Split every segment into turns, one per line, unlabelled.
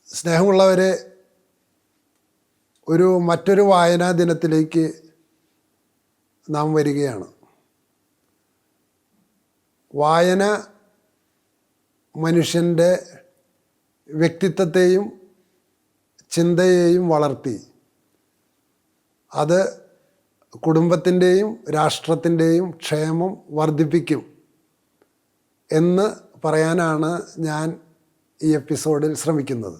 സ്നേഹമുള്ളവരെ, മറ്റൊരു വായനാ ദിനത്തിലേക്ക് നാം വരികയാണ്. വായന മനുഷ്യൻ്റെ വ്യക്തിത്വത്തെയും ചിന്തയെയും വളർത്തി അത് കുടുംബത്തിൻ്റെയും രാഷ്ട്രത്തിൻ്റെയും ക്ഷേമം വർദ്ധിപ്പിക്കും എന്ന് പറയാനാണ് ഞാൻ ഈ എപ്പിസോഡിൽ ശ്രമിക്കുന്നത്.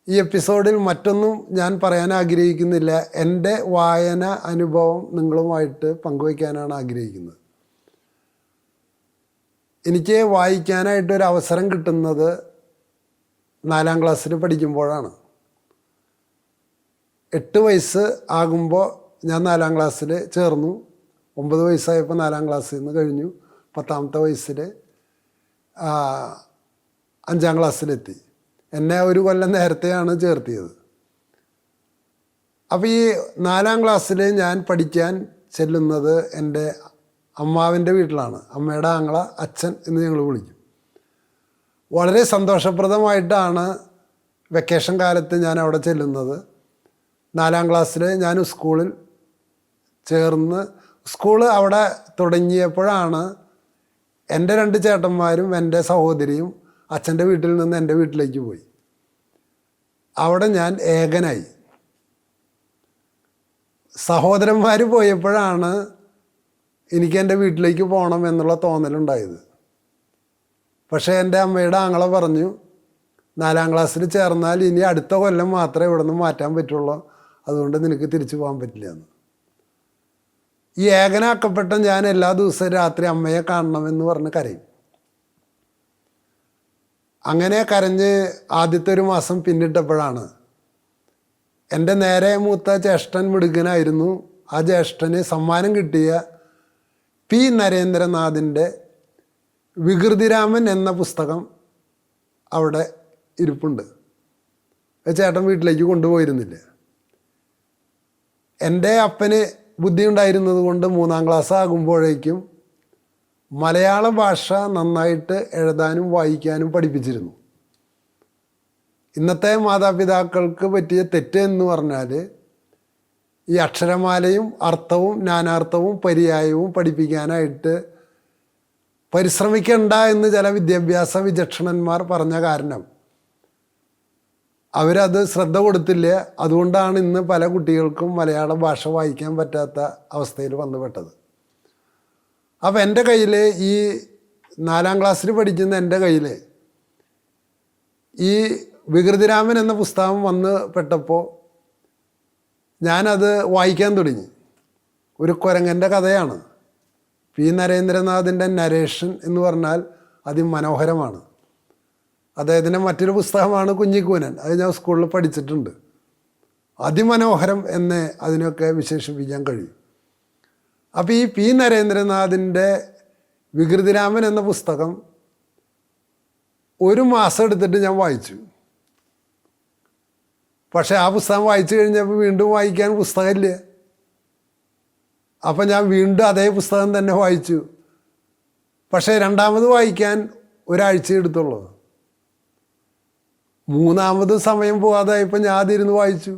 ഈ എപ്പിസോഡിൽ മറ്റൊന്നും ഞാൻ പറയാൻ ആഗ്രഹിക്കുന്നില്ല. എൻ്റെ വായന അനുഭവം നിങ്ങളുമായിട്ട് പങ്കുവയ്ക്കാനാണ് ആഗ്രഹിക്കുന്നത്. എനിക്ക് വായിക്കാനായിട്ടൊരു അവസരം കിട്ടുന്നത് 4ാം ക്ലാസ്സിൽ പഠിക്കുമ്പോഴാണ്. 8 വയസ്സ് ആകുമ്പോൾ ഞാൻ 4ാം ക്ലാസ്സിൽ ചേർന്നു. 9 വയസ്സായപ്പോൾ 4ാം ക്ലാസ്സിൽ നിന്ന് കഴിഞ്ഞു. 10ാമത്തെ വയസ്സിൽ 5ാം ക്ലാസ്സിലെത്തി. എന്നെ ഒരു കൊല്ലം നേരത്തെയാണ് ചേർത്തിയത്. അപ്പോൾ ഈ 4ാം ക്ലാസ്സിൽ ഞാൻ പഠിക്കാൻ ചെല്ലുന്നത് എൻ്റെ അമ്മാവിൻ്റെ വീട്ടിലാണ്. അമ്മയുടെ ആങ്ങള അച്ഛൻ എന്ന് ഞങ്ങൾ വിളിക്കും. വളരെ സന്തോഷപ്രദമായിട്ടാണ് വെക്കേഷൻ കാലത്ത് ഞാൻ അവിടെ ചെല്ലുന്നത്. 4ാം ക്ലാസ്സിൽ ഞാൻ സ്കൂളിൽ ചേർന്ന് സ്കൂള് അവിടെ തുടങ്ങിയപ്പോഴാണ് എൻ്റെ 2 ചേട്ടന്മാരും എൻ്റെ സഹോദരിയും അച്ഛൻ്റെ വീട്ടിൽ നിന്ന് എൻ്റെ വീട്ടിലേക്ക് പോയി. അവിടെ ഞാൻ ഏകനായി. സഹോദരന്മാർ പോയപ്പോഴാണ് എനിക്ക് എൻ്റെ വീട്ടിലേക്ക് പോകണം എന്നുള്ള തോന്നലുണ്ടായത്. പക്ഷേ എൻ്റെ അമ്മയുടെ ആങ്ങള പറഞ്ഞു, 4ാം ക്ലാസ്സിൽ ചേർന്നാൽ ഇനി അടുത്ത കൊല്ലം മാത്രമേ ഇവിടെ നിന്ന് മാറ്റാൻ പറ്റുള്ളൂ, അതുകൊണ്ട് നിനക്ക് തിരിച്ചു പോകാൻ പറ്റില്ല എന്ന്. ഈ ഏകനാക്കപ്പെട്ട ഞാൻ എല്ലാ ദിവസവും രാത്രി അമ്മയെ കാണണമെന്ന് പറഞ്ഞ് കരയും. അങ്ങനെ കരഞ്ഞ് ആദ്യത്തെ ഒരു മാസം പിന്നിട്ടപ്പോഴാണ് എൻ്റെ നേരെ മൂത്ത ജ്യേഷ്ഠൻ മിടുക്കനായിരുന്നു. ആ ജ്യേഷ്ഠന് സമ്മാനം കിട്ടിയ പി നരേന്ദ്രനാഥിൻ്റെ വികൃതിരാമൻ എന്ന പുസ്തകം അവിടെ ഇരിപ്പുണ്ട്. ചേട്ടൻ വീട്ടിലേക്ക് കൊണ്ടുപോയിരുന്നില്ല. എൻ്റെ അപ്പന് ബുദ്ധി ഉണ്ടായിരുന്നത് കൊണ്ട് 3ാം ക്ലാസ് ആകുമ്പോഴേക്കും മലയാള ഭാഷ നന്നായിട്ട് എഴുതാനും വായിക്കാനും പഠിപ്പിച്ചിരുന്നു. ഇന്നത്തെ മാതാപിതാക്കൾക്ക് പറ്റിയ തെറ്റ് എന്ന് പറഞ്ഞാൽ ഈ അക്ഷരമാലയും അർത്ഥവും നാനാർത്ഥവും പര്യായവും പഠിപ്പിക്കാനായിട്ട് പരിശ്രമിക്കണ്ട എന്ന് ചില വിദ്യാഭ്യാസ വിചക്ഷണന്മാർ പറഞ്ഞ കാരണം അവരത് ശ്രദ്ധ കൊടുത്തില്ല. അതുകൊണ്ടാണ് ഇന്ന് പല കുട്ടികൾക്കും മലയാള ഭാഷ വായിക്കാൻ പറ്റാത്ത അവസ്ഥയിൽ വന്നുപെട്ടത്. അപ്പോൾ എൻ്റെ കയ്യിൽ ഈ 4ാം ക്ലാസ്സിൽ പഠിക്കുന്ന എൻ്റെ കയ്യിൽ ഈ വികൃതിരാമൻ എന്ന പുസ്തകം വന്ന് പെട്ടപ്പോൾ ഞാനത് വായിക്കാൻ തുടങ്ങി. ഒരു കുരങ്ങൻ്റെ കഥയാണ്. പി നരേന്ദ്രനാഥിൻ്റെ നരേഷൻ എന്ന് പറഞ്ഞാൽ അതിമനോഹരമാണ്. അദ്ദേഹത്തിൻ്റെ മറ്റൊരു പുസ്തകമാണ് കുഞ്ഞിക്കൂനൻ. അത് ഞാൻ സ്കൂളിൽ പഠിച്ചിട്ടുണ്ട്. അതിമനോഹരം എന്ന് അതിനൊക്കെ വിശേഷിപ്പിക്കാൻ കഴിയും. അപ്പോൾ ഈ പി നരേന്ദ്രനാഥിൻ്റെ വികൃതിരാമൻ എന്ന പുസ്തകം 1 മാസം എടുത്തിട്ട് ഞാൻ വായിച്ചു. പക്ഷേ ആ പുസ്തകം വായിച്ചു കഴിഞ്ഞപ്പോൾ വീണ്ടും വായിക്കാൻ പുസ്തകമില്ല. അപ്പം ഞാൻ വീണ്ടും അതേ പുസ്തകം തന്നെ വായിച്ചു. പക്ഷേ 2ാമത് വായിക്കാൻ ഒരാഴ്ച എടുത്തുള്ളൂ. 3ാമതും സമയം പോകാതായപ്പോൾ ഞാൻ അതിരുന്ന് വായിച്ചു.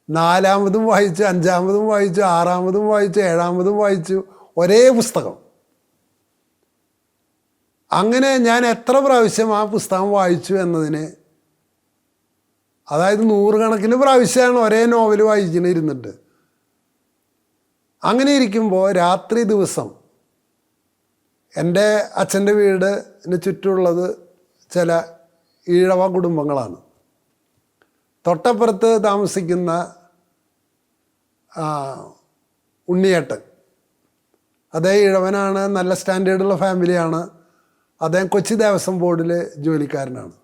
4ാമതും വായിച്ചു, 5ാമതും വായിച്ചു, 6ാമതും വായിച്ചു, 7ാമതും വായിച്ചു. ഒരേ പുസ്തകം. അങ്ങനെ ഞാൻ എത്ര പ്രാവശ്യം ആ പുസ്തകം വായിച്ചു എന്നതിന്, അതായത് 100 കണക്കിന് പ്രാവശ്യമാണ് ഒരേ നോവൽ വായിക്കുന്ന ഇരുന്നിട്ട്. അങ്ങനെ ഇരിക്കുമ്പോൾ രാത്രി ദിവസം എൻ്റെ അച്ഛൻ്റെ വീടിന് ചുറ്റുമുള്ളത് ചില ഈഴവ കുടുംബങ്ങളാണ്. തൊട്ടപ്പുറത്ത് താമസിക്കുന്ന ഉണ്ണിയേട്ടൻ, അതേ ഇഴവനാണ്. നല്ല സ്റ്റാൻഡേർഡുള്ള ഫാമിലിയാണ്. അദ്ദേഹം കൊച്ചി ദേവസ്വം ബോർഡിൽ ജോലിക്കാരനാണ്.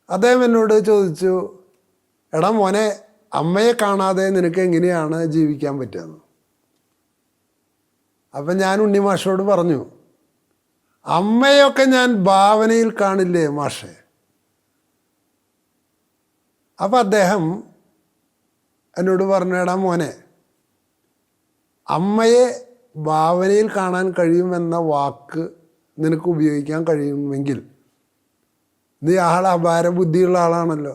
അദ്ദേഹം എന്നോട് ചോദിച്ചു, എടാ മോനെ, അമ്മയെ കാണാതെ നിനക്ക് എങ്ങനെയാണ് ജീവിക്കാൻ പറ്റുകയെന്ന്. അപ്പം ഞാൻ ഉണ്ണി മാഷോട് പറഞ്ഞു, അമ്മയൊക്കെ ഞാൻ ഭാവനയിൽ കാണില്ലേ മാഷേ. അപ്പം അദ്ദേഹം എന്നോട് പറഞ്ഞു, എടാ മോനെ, അമ്മയെ ഭാവനയിൽ കാണാൻ കഴിയുമെന്ന വാക്ക് നിനക്ക് ഉപയോഗിക്കാൻ കഴിയുമെങ്കിൽ നീ ആൾ അപാര ബുദ്ധിയുള്ള ആളാണല്ലോ.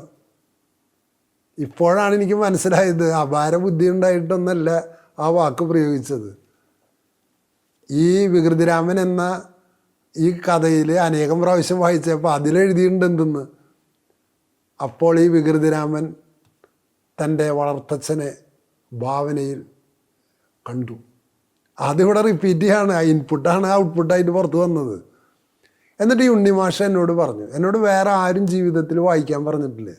ഇപ്പോഴാണ് എനിക്ക് മനസ്സിലായത് അപാര ബുദ്ധി ഉണ്ടായിട്ടൊന്നല്ല ആ വാക്ക് പ്രയോഗിച്ചത്. ഈ വികൃതിരാമൻ എന്ന ഈ കഥയിൽ അനേകം പ്രാവശ്യം വായിച്ചപ്പോൾ അതിലെഴുതിയിട്ടുണ്ട് എന്തെന്ന്. അപ്പോൾ ഈ വികൃതിരാമൻ തൻ്റെ വളർത്തച്ഛനെ ഭാവനയിൽ കണ്ടു. അതിവിടെ റിപ്പീറ്റ് ചെയ്യാണ്, ഇൻപുട്ടാണ് ഔട്ട്പുട്ടായിട്ട് പുറത്ത് വന്നത്. എന്നിട്ട് ഈ ഉണ്ണിമാഷ എന്നോട് പറഞ്ഞു, എന്നോട് വേറെ ആരും ജീവിതത്തിൽ വായിക്കാൻ പറഞ്ഞിട്ടില്ലേ,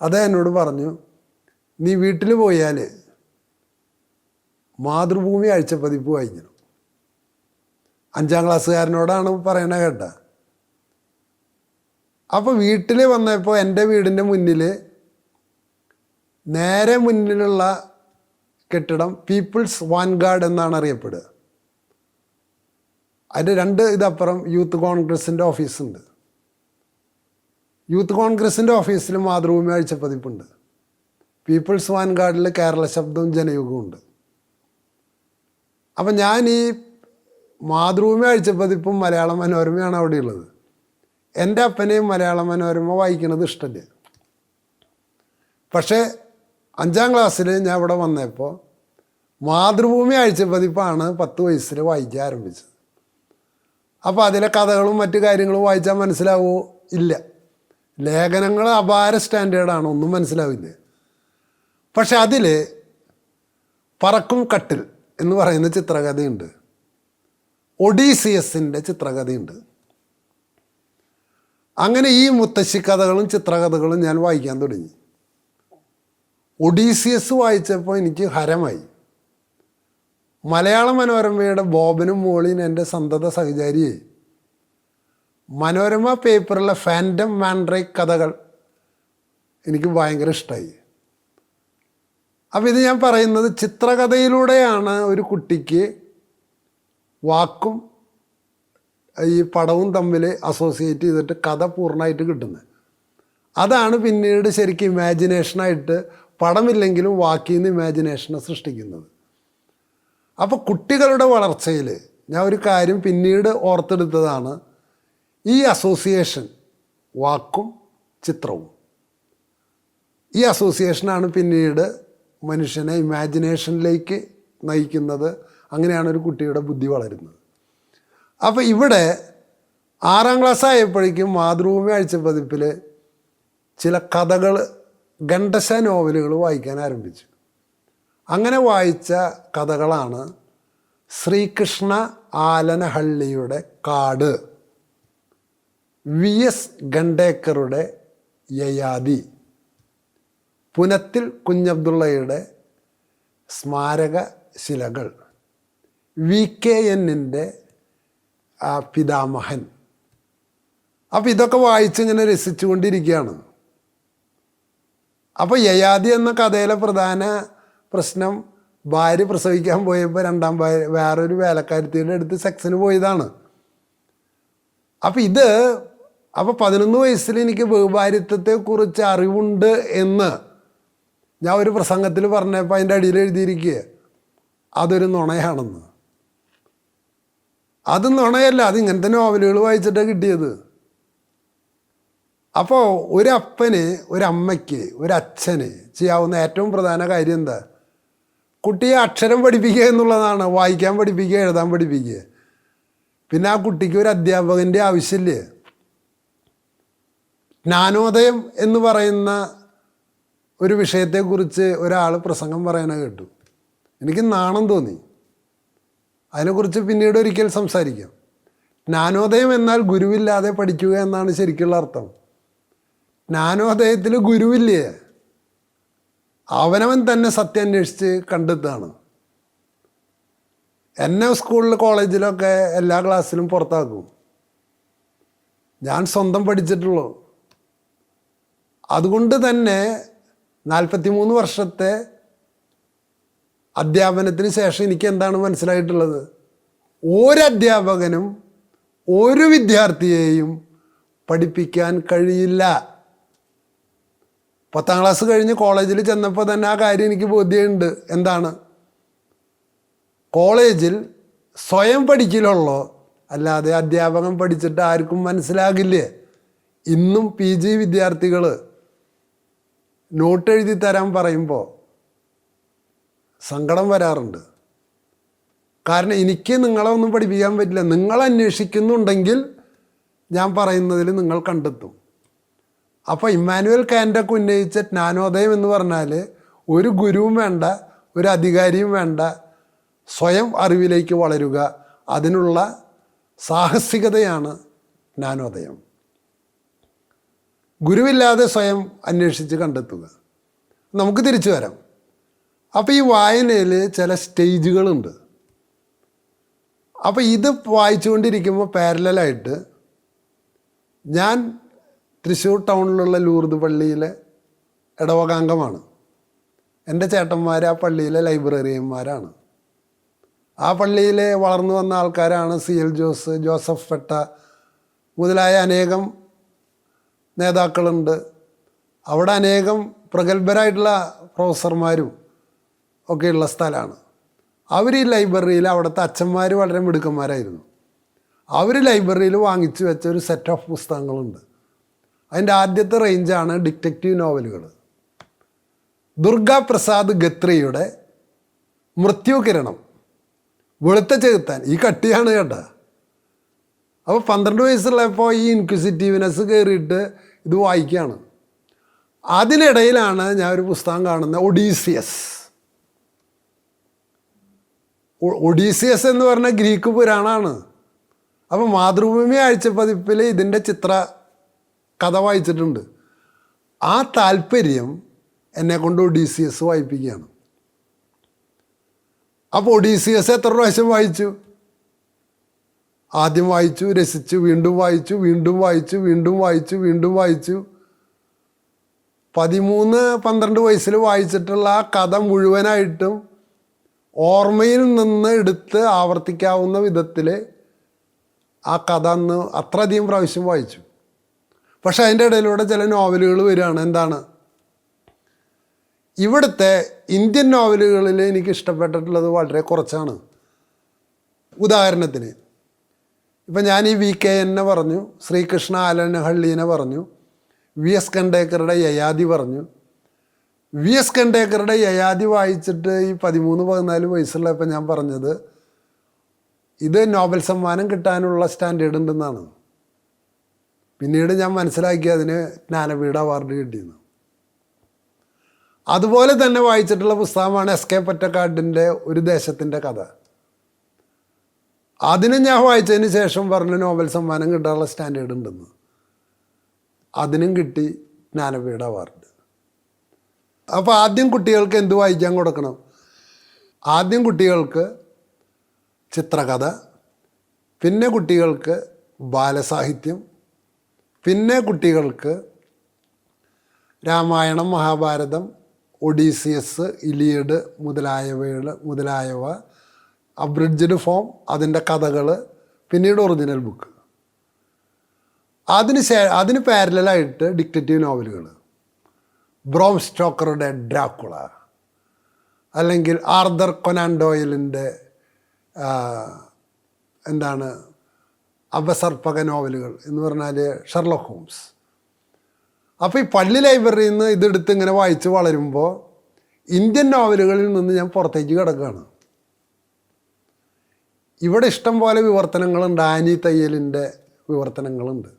അതേ എന്നോട് പറഞ്ഞു, നീ വീട്ടിൽ പോയാൽ മാതൃഭൂമി ആഴ്ചപ്പതിപ്പ് വായിക്കണം. 5ാം ക്ലാസ്സുകാരനോടാണ് പറയണ കേട്ട. അപ്പോൾ വീട്ടിൽ വന്നപ്പോൾ എൻ്റെ വീടിൻ്റെ മുന്നിൽ നേരെ മുന്നിലുള്ള കെട്ടിടം പീപ്പിൾസ് വാൻഗാർഡ് എന്നാണ് അറിയപ്പെടുക. അതിൻ്റെ 2 ഇതപ്പുറം യൂത്ത് കോൺഗ്രസിൻ്റെ ഓഫീസുണ്ട്. യൂത്ത് കോൺഗ്രസിൻ്റെ ഓഫീസിൽ മാതൃഭൂമി ആഴ്ചപ്പതിപ്പുണ്ട്. പീപ്പിൾസ് വാൻഗാർഡിൽ കേരള ശബ്ദവും ജനയുഗവും ഉണ്ട്. അപ്പം ഞാൻ ഈ മാതൃഭൂമി ആഴ്ചപ്പതിപ്പും മലയാള മനോരമയാണ് അവിടെ ഉള്ളത്. എൻ്റെ അപ്പനെയും മലയാള മനോരമ വായിക്കുന്നത് ഇഷ്ടമില്ല. പക്ഷേ 5ാം ക്ലാസ്സിൽ ഞാൻ ഇവിടെ വന്നപ്പോൾ മാതൃഭൂമി ആഴ്ചപ്പതിപ്പാണ് 10 വയസ്സിൽ വായിക്കാൻ ആരംഭിച്ചത്. അപ്പോൾ അതിലെ കഥകളും മറ്റു കാര്യങ്ങളും വായിച്ചാൽ മനസ്സിലാവോ? ഇല്ല. ലേഖനങ്ങൾ അപാര സ്റ്റാൻഡേർഡാണ്, ഒന്നും മനസ്സിലാവില്ല. പക്ഷെ അതിൽ പറക്കും കട്ടിൽ എന്ന് പറയുന്ന ചിത്രകഥയുണ്ട്, ഒഡീസിയസിൻ്റെ ചിത്രകഥയുണ്ട്. അങ്ങനെ ഈ മുത്തശ്ശി കഥകളും ചിത്രകഥകളും ഞാൻ വായിക്കാൻ തുടങ്ങി. ഒഡീസിയസ് വായിച്ചപ്പോൾ എനിക്ക് ഹരമായി. മലയാള മനോരമയുടെ ബോബനും മോളിയും എൻ്റെ സന്തത സഹചാരിയായി. മനോരമ പേപ്പറിലെ ഫാൻറ്റം മാൻഡ്രേക്ക് കഥകൾ എനിക്ക് ഭയങ്കര ഇഷ്ടമായി. അപ്പോൾ ഇത് ഞാൻ പറയുന്നത് ചിത്രകഥയിലൂടെയാണ് ഒരു കുട്ടിക്ക് വാക്കും ഈ പടവും തമ്മിൽ അസോസിയേറ്റ് ചെയ്തിട്ട് കഥ പൂർണ്ണമായിട്ട് കിട്ടുന്നത്. അതാണ് പിന്നീട് ശരിക്കും ഇമാജിനേഷനായിട്ട് പടമില്ലെങ്കിലും വാക്കിൽ നിന്ന് ഇമാജിനേഷനെ സൃഷ്ടിക്കുന്നത്. അപ്പോൾ കുട്ടികളുടെ വളർച്ചയിൽ ഞാൻ ഒരു കാര്യം പിന്നീട് ഓർത്തെടുത്തതാണ് ഈ അസോസിയേഷൻ, വാക്കും ചിത്രവും. ഈ അസോസിയേഷനാണ് പിന്നീട് മനുഷ്യനെ ഇമാജിനേഷനിലേക്ക് നയിക്കുന്നത്. അങ്ങനെയാണ് ഒരു കുട്ടിയുടെ ബുദ്ധി വളരുന്നത്. അപ്പോൾ ഇവിടെ 6ാം ക്ലാസ് ആയപ്പോഴേക്കും മാതൃഭൂമി ആഴ്ചപ്പതിപ്പിൽ ചില കഥകൾ, ഖണ്ഡശ നോവലുകൾ വായിക്കാൻ ആരംഭിച്ചു. അങ്ങനെ വായിച്ച കഥകളാണ് ശ്രീകൃഷ്ണ ആലനഹള്ളിയുടെ കാട്, VS ഖണ്ഡേക്കറുടെ യയാതി, പുനത്തിൽ കുഞ്ഞബ്ദുള്ളയുടെ സ്മാരക ശിലകൾ, VKNൻ്റെ പിതാമഹൻ. അപ്പോൾ ഇതൊക്കെ വായിച്ചിങ്ങനെ രസിച്ചുകൊണ്ടിരിക്കുകയാണ്. അപ്പോൾ യയാതി എന്ന കഥയിലെ പ്രധാന പ്രശ്നം, ഭാര്യ പ്രസവിക്കാൻ പോയപ്പോൾ 2ാം ഭാര്യ വേറൊരു വേലക്കാരത്തിയുടെ അടുത്ത് സെക്സിന് പോയതാണ്. അപ്പോൾ 11 വയസ്സിൽ എനിക്ക് ബഹുഭാര്യത്വത്തെക്കുറിച്ച് അറിവുണ്ട് എന്ന് ഞാൻ ഒരു പ്രസംഗത്തിൽ പറഞ്ഞപ്പോൾ അതിൻ്റെ അടിയിൽ എഴുതിയിരിക്കുക അതൊരു നുണയാണെന്ന്. അത് നുണയല്ല, അത് ഇങ്ങനത്തെ നോവലുകൾ വായിച്ചിട്ടാണ് കിട്ടിയത്. അപ്പോൾ ഒരപ്പന്, ഒരമ്മയ്ക്ക്, ഒരച്ഛന് ചെയ്യാവുന്ന ഏറ്റവും പ്രധാന കാര്യം എന്താ? കുട്ടിയെ അക്ഷരം പഠിപ്പിക്കുക എന്നുള്ളതാണ്. വായിക്കാൻ പഠിപ്പിക്കുക, എഴുതാൻ പഠിപ്പിക്കുക. പിന്നെ ആ കുട്ടിക്ക് ഒരു അധ്യാപകൻ്റെ ആവശ്യമില്ല. ജ്ഞാനോദയം എന്ന് പറയുന്ന ഒരു വിഷയത്തെക്കുറിച്ച് ഒരാൾ പ്രസംഗം പറയണ കേട്ടു. എനിക്ക് നാണം തോന്നി. അതിനെക്കുറിച്ച് പിന്നീട് ഒരിക്കൽ സംസാരിക്കാം. ജ്ഞാനോദയം എന്നാൽ ഗുരുവില്ലാതെ പഠിക്കുക എന്നാണ് ശരിക്കുള്ള അർത്ഥം. ജ്ഞാനോദയത്തിൽ ഗുരുവില്ലേ, അവനവൻ തന്നെ സത്യം അന്വേഷിച്ച് കണ്ടെത്താണ്. എന്നെ സ്കൂളിൽ കോളേജിലൊക്കെ എല്ലാ ക്ലാസ്സിലും പുറത്താക്കും. ഞാൻ സ്വന്തം പഠിച്ചിട്ടുള്ളൂ. അതുകൊണ്ട് തന്നെ 43 വർഷത്തെ അധ്യാപനത്തിന് ശേഷം എനിക്ക് എന്താണ് മനസ്സിലായിട്ടുള്ളത്? ഒരധ്യാപകനും ഒരു വിദ്യാർത്ഥിയെയും പഠിപ്പിക്കാൻ കഴിയില്ല. 10ാം ക്ലാസ് കഴിഞ്ഞ് കോളേജിൽ ചെന്നപ്പോൾ തന്നെ ആ കാര്യം എനിക്ക് ബോധ്യമുണ്ട്. എന്താണ്? കോളേജിൽ സ്വയം പഠിക്കലുള്ളൂ, അല്ലാതെ അധ്യാപകൻ പഠിച്ചിട്ട് ആർക്കും മനസ്സിലാകില്ലേ ഇന്നും PG വിദ്യാർത്ഥികൾ നോട്ട് എഴുതി തരാൻ പറയുമ്പോൾ സങ്കടം വരാറുണ്ട്. കാരണം എനിക്ക് നിങ്ങളെ ഒന്നും പഠിപ്പിക്കാൻ പറ്റില്ല. നിങ്ങൾ അന്വേഷിക്കുന്നുണ്ടെങ്കിൽ ഞാൻ പറയുന്നതിൽ നിങ്ങൾ കണ്ടെത്തും. അപ്പോൾ ഇമ്മാനുവൽ കാൻ്റൊക്കെ ഉന്നയിച്ച ജ്ഞാനോദയം എന്ന് പറഞ്ഞാൽ ഒരു ഗുരുവും വേണ്ട, ഒരു അധികാരിയും വേണ്ട, സ്വയം അറിവിലേക്ക് വളരുക, അതിനുള്ള സാഹസികതയാണ് ജ്ഞാനോദയം. ഗുരുവില്ലാതെ സ്വയം അന്വേഷിച്ച് കണ്ടെത്തുക. നമുക്ക് തിരിച്ചു വരാം. അപ്പോൾ ഈ വായനയിൽ ചില സ്റ്റേജുകളുണ്ട്. അപ്പോൾ ഇത് വായിച്ചുകൊണ്ടിരിക്കുമ്പോൾ പാരലായിട്ട് ഞാൻ തൃശ്ശൂർ ടൗണിലുള്ള ലൂർദ് പള്ളിയിലെ ഇടവകാംഗമാണ്. എൻ്റെ ചേട്ടന്മാർ ആ പള്ളിയിലെ ലൈബ്രറിയന്മാരാണ്. ആ പള്ളിയിൽ വളർന്നു വന്ന ആൾക്കാരാണ് CL ജോസ്, ജോസഫ് പെട്ട മുതലായ അനേകം നേതാക്കളുണ്ട്. അവിടെ അനേകം പ്രഗത്ഭരായിട്ടുള്ള പ്രൊഫസർമാരും ഒക്കെയുള്ള സ്ഥലമാണ്. അവർ ഈ ലൈബ്രറിയിൽ, അവിടുത്തെ അച്ഛന്മാർ വളരെ മിടുക്കന്മാരായിരുന്നു. അവർ ലൈബ്രറിയിൽ വാങ്ങിച്ചു വെച്ച ഒരു സെറ്റ് ഓഫ് പുസ്തകങ്ങളുണ്ട്. അതിൻ്റെ ആദ്യത്തെ റേഞ്ചാണ് ഡിറ്റക്റ്റീവ് നോവലുകൾ. ദുർഗാ പ്രസാദ് ഗത്രിയുടെ മൃത്യുകിരണം, വെളുത്ത ചെകുത്താൻ, ഈ കട്ടിയാണ് കേട്ടോ. അപ്പോൾ 12 വയസ്സുള്ളപ്പോൾ ഈ ഇൻക്വിസിറ്റീവ്നെസ് കയറിയിട്ട് ഇത് വായിക്കുകയാണ്. അതിനിടയിലാണ് ഞാൻ ഒരു പുസ്തകം കാണുന്നത്, ഒഡീസിയസ് എന്ന് പറഞ്ഞ ഗ്രീക്ക് പുരാണമാണ്. അപ്പോൾ മാതൃഭൂമി ആഴ്ചപ്പതിപ്പിൽ ഇതിൻ്റെ ചിത്ര കഥ വായിച്ചിട്ടുണ്ട്. ആ താല്പര്യം എന്നെക്കൊണ്ട് ഒഡീസിയസ് വായിപ്പിക്കുകയാണ്. അപ്പോൾ ഒഡീസിയസ് എത്ര പ്രാവശ്യം വായിച്ചു? ആദ്യം വായിച്ചു, രസിച്ചു, വീണ്ടും വായിച്ചു, വീണ്ടും വായിച്ചു, വീണ്ടും വായിച്ചു, വീണ്ടും വായിച്ചു. 13-12 വയസ്സിൽ വായിച്ചിട്ടുള്ള ആ കഥ മുഴുവനായിട്ടും ഓർമ്മയിൽ നിന്ന് എടുത്ത് ആവർത്തിക്കാവുന്ന വിധത്തിൽ ആ കഥ അന്ന് അത്രയധികം പ്രാവശ്യം വായിച്ചു. പക്ഷെ അതിൻ്റെ ഇടയിലൂടെ ചില നോവലുകൾ വരികയാണ്. എന്താണ്? ഇവിടുത്തെ ഇന്ത്യൻ നോവലുകളിൽ എനിക്ക് ഇഷ്ടപ്പെട്ടിട്ടുള്ളത് വളരെ കുറച്ചാണ്. ഉദാഹരണത്തിന് ഇപ്പം ഞാൻ ഈ VKN പറഞ്ഞു, ശ്രീകൃഷ്ണ ആലനഹള്ളീനെ പറഞ്ഞു, VS ഖണ്ഡേക്കറുടെ യയാതി പറഞ്ഞു. VS ഖണ്ഡേക്കറുടെ യയാതി വായിച്ചിട്ട് ഈ 13-14 വയസ്സുള്ളപ്പോൾ ഞാൻ പറഞ്ഞത് ഇത് നോബൽ സമ്മാനം കിട്ടാനുള്ള സ്റ്റാൻഡേർഡ് ഉണ്ടെന്നാണ്. പിന്നീട് ഞാൻ മനസ്സിലാക്കി അതിന് ജ്ഞാനപീഠ അവാർഡ് കിട്ടിയെന്ന്. അതുപോലെ തന്നെ വായിച്ചിട്ടുള്ള പുസ്തകമാണ് SK പൊറ്റക്കാടിൻ്റെ ഒരു ദേശത്തിൻ്റെ കഥ. അതിന് ഞാൻ വായിച്ചതിന് ശേഷം പറഞ്ഞു നോബൽ സമ്മാനം കിട്ടാനുള്ള സ്റ്റാൻഡേർഡ് ഉണ്ടെന്ന്. അതിനും കിട്ടി ജ്ഞാനപീഠ അവാർഡ്. അപ്പോൾ ആദ്യം കുട്ടികൾക്ക് എന്ത് വായിക്കാൻ കൊടുക്കണം? ആദ്യം കുട്ടികൾക്ക് ചിത്രകഥ, പിന്നെ കുട്ടികൾക്ക് ബാലസാഹിത്യം, പിന്നെ കുട്ടികൾക്ക് രാമായണം, മഹാഭാരതം, ഒഡീസിയസ്, ഇലിയഡ് മുതലായവ അബ്രിഡ്ജ്ഡ് ഫോം, അതിൻ്റെ കഥകൾ, പിന്നീട് ഒറിജിനൽ ബുക്ക്. അതിന് പാരലായിട്ട് ഡിറ്റക്റ്റീവ് നോവലുകൾ, ബ്രോം സ്റ്റോക്കറുടെ ഡ്രാക്കുള, അല്ലെങ്കിൽ ആർതർ കൊനാൻ ഡോയലിൻ്റെ അപസർപ്പക നോവലുകൾ എന്ന് പറഞ്ഞാൽ ഷെർലോക്ക് ഹോംസ്. അപ്പോൾ ഈ പള്ളി ലൈബ്രറിയിൽ നിന്ന് ഇതെടുത്ത് ഇങ്ങനെ വായിച്ച് വളരുമ്പോൾ ഇന്ത്യൻ നോവലുകളിൽ നിന്ന് ഞാൻ പുറത്തേക്ക് കിടക്കുകയാണ്. ഇവിടെ ഇഷ്ടം പോലെ വിവർത്തനങ്ങളുണ്ട്. Annie തയ്യലിൻ്റെ വിവർത്തനങ്ങളുണ്ട്,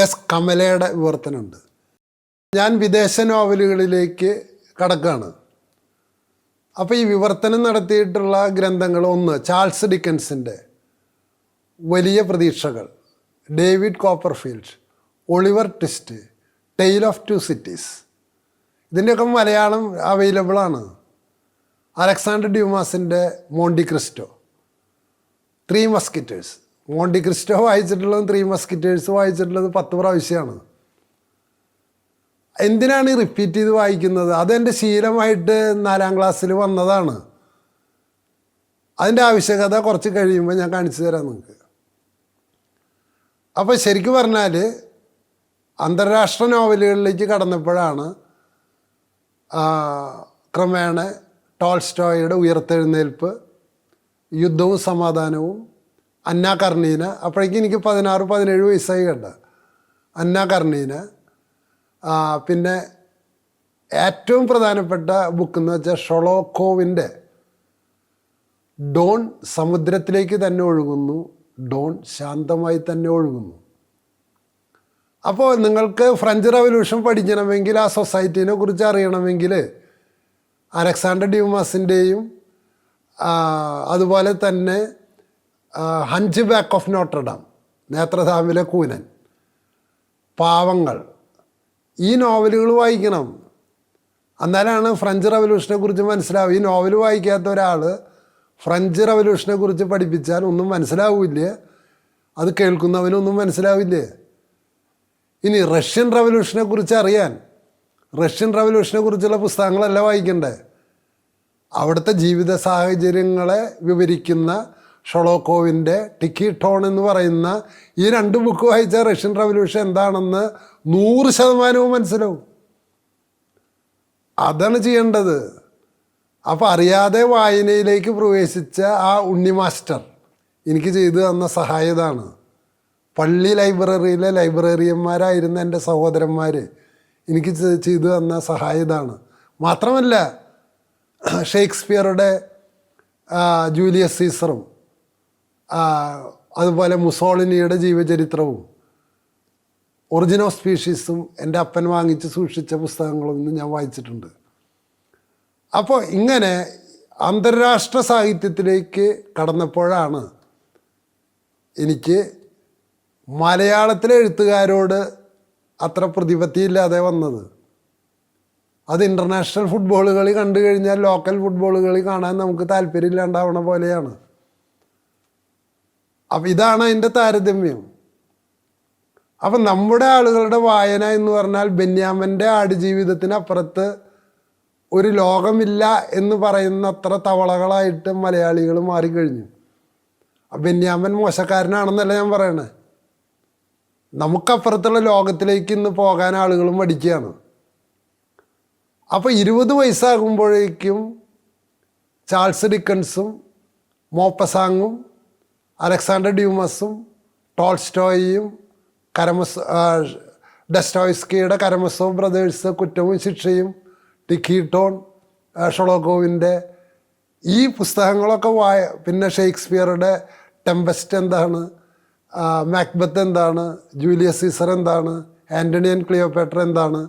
S കമലയുടെ വിവർത്തനമുണ്ട്. ഞാൻ വിദേശ നോവലുകളിലേക്ക് കടക്കുകയാണ്. അപ്പോൾ ഈ വിവർത്തനം നടത്തിയിട്ടുള്ള ഗ്രന്ഥങ്ങൾ, ഒന്ന് ചാൾസ് ഡിക്കൻസിൻ്റെ വലിയ പ്രതീക്ഷകൾ, David Copperfield, Oliver Twist, tale of two cities, ഇതിൻ്റെയൊക്കെ മലയാളം അവൈലബിളാണ്. അലക്സാണ്ടർ ഡ്യൂമാസിൻ്റെ Monte Cristo, 3 musketeers. Monte Cristo വായിച്ചിട്ടുള്ളതും 3 മസ്കിറ്റേഴ്സ് വായിച്ചിട്ടുള്ളത് 10 പ്രാവശ്യമാണ്. എന്തിനാണ് ഈ റിപ്പീറ്റ് ചെയ്ത് വായിക്കുന്നത്? അതെൻ്റെ ശീലമായിട്ട് 4ാം ക്ലാസ്സിൽ വന്നതാണ്. അതിൻ്റെ ആവശ്യകത കുറച്ച് കഴിയുമ്പോൾ ഞാൻ കാണിച്ചു തരാം നിങ്ങൾക്ക്. അപ്പോൾ ശരിക്കും പറഞ്ഞാൽ അന്താരാഷ്ട്ര നോവലുകളിലേക്ക് കടന്നപ്പോഴാണ് ക്രമേണ ടോൾസ്റ്റോയുടെ ഉയർത്തെഴുന്നേൽപ്പ്, യുദ്ധവും സമാധാനവും, അന്ന കർണീന, അപ്പോഴേക്കും എനിക്ക് 16-17 വയസ്സായി കേട്ട. അന്ന കർണീന. പിന്നെ ഏറ്റവും പ്രധാനപ്പെട്ട ബുക്ക് എന്ന് വെച്ചാൽ ഷൊളോക്കോവിൻ്റെ ഡോൺ സമുദ്രത്തിലേക്ക് തന്നെ ഒഴുകുന്നു, ഡോൺ ശാന്തമായി തന്നെ ഒഴുകുന്നു. അപ്പോൾ നിങ്ങൾക്ക് ഫ്രഞ്ച് റവല്യൂഷൻ പഠിക്കണമെങ്കിൽ, ആ സൊസൈറ്റീനെ കുറിച്ച് അറിയണമെങ്കിൽ അലക്സാണ്ടർ ഡ്യൂമാസിൻ്റെയും അതുപോലെ തന്നെ ഹഞ്ച് ബാക്ക് ഓഫ് നോട്ടർഡാം, നേത്രധാമിലെ കൂനൻ, പാവങ്ങൾ, ഈ നോവലുകൾ വായിക്കണം. എന്നാലാണ് ഫ്രഞ്ച് റവല്യൂഷനെ കുറിച്ച് മനസ്സിലാവും. ഈ നോവൽ വായിക്കാത്ത ഒരാൾ ഫ്രഞ്ച് റവല്യൂഷനെ കുറിച്ച് പഠിപ്പിച്ചാൽ ഒന്നും മനസ്സിലാവില്ല, അത് കേൾക്കുന്നവനൊന്നും മനസ്സിലാവില്ല. ഇനി റഷ്യൻ റവല്യൂഷനെ കുറിച്ച് അറിയാൻ റഷ്യൻ റവല്യൂഷനെ കുറിച്ചുള്ള പുസ്തകങ്ങളല്ല വായിക്കണ്ടേ, അവിടുത്തെ ജീവിത സാഹചര്യങ്ങളെ വിവരിക്കുന്ന ഷൊളോക്കോവിൻ്റെ ടിക്കി ടോൺ എന്ന് പറയുന്ന ഈ 2 ബുക്ക് വായിച്ചാൽ റഷ്യൻ റവല്യൂഷൻ എന്താണെന്ന് 100% മനസ്സിലാവും. അതാണ് ചെയ്യേണ്ടത്. അപ്പോൾ അറിയാതെ വായനയിലേക്ക് പ്രവേശിച്ച ആ ഉണ്ണി മാസ്റ്റർ എനിക്ക് ചെയ്തു തന്ന സഹായതാണ്. പള്ളി ലൈബ്രറിയിലെ ലൈബ്രറിയന്മാരായിരുന്ന എൻ്റെ സഹോദരന്മാർ എനിക്ക് ചെയ്തു തന്ന സഹായതാണ്. മാത്രമല്ല ഷേക്സ്പിയറുടെ ജൂലിയസ് സീസറും അതുപോലെ മുസോളിനിയുടെ ജീവചരിത്രവും ഒറിജിൻ ഓഫ് സ്പീഷീസും എൻ്റെ അപ്പൻ വാങ്ങിച്ച് സൂക്ഷിച്ച പുസ്തകങ്ങളും ഇന്ന് ഞാൻ വായിച്ചിട്ടുണ്ട്. അപ്പോൾ ഇങ്ങനെ അന്താരാഷ്ട്ര സാഹിത്യത്തിലേക്ക് കടന്നപ്പോഴാണ് എനിക്ക് മലയാളത്തിലെ എഴുത്തുകാരോട് അത്ര പ്രതിപത്തിയില്ലാതെ വന്നത്. അത് ഇൻ്റർനാഷണൽ ഫുട്ബോൾ കളി കണ്ടു കഴിഞ്ഞാൽ ലോക്കൽ ഫുട്ബോൾ കളി കാണാൻ നമുക്ക് താല്പര്യമില്ലാണ്ടാവണ പോലെയാണ്. അപ്പം ഇതാണ് അതിൻ്റെ താരതമ്യം. അപ്പം നമ്മുടെ ആളുകളുടെ വായന എന്ന് പറഞ്ഞാൽ ബെന്യാമൻ്റെ ആടുജീവിതത്തിനപ്പുറത്ത് ഒരു ലോകമില്ല എന്ന് പറയുന്നത്ര തവളകളായിട്ട് മലയാളികൾ മാറിക്കഴിഞ്ഞു. ബെന്യാമൻ മോശക്കാരനാണെന്നല്ല ഞാൻ പറയണേ, നമുക്കപ്പുറത്തുള്ള ലോകത്തിലേക്ക് ഇന്ന് പോകാൻ ആളുകൾ മടിക്കുകയാണ്. അപ്പോൾ 20 വയസ്സാകുമ്പോഴേക്കും ചാൾസ് ഡിക്കൻസും മോപ്പസാങ്ങും അലക്സാണ്ടർ ഡ്യൂമസും ടോൾസ്റ്റോയിയും ഡസ്റ്റോയ്സ്കിയുടെ കരമസോവ് ബ്രദേഴ്സ് കുറ്റവും ശിക്ഷയും, ടിക്കി ടോൺ, ഷൊളോക്കോവിൻ്റെ ഈ പുസ്തകങ്ങളൊക്കെ പിന്നെ ഷേക്സ്പിയറുടെ ടെമ്പസ്റ്റ് എന്താണ്, മാക്ബത്ത് എന്താണ്, ജൂലിയസ് സീസർ എന്താണ്, ആൻ്റണി ആൻഡ് ക്ലിയോപേട്ര എന്താണ്,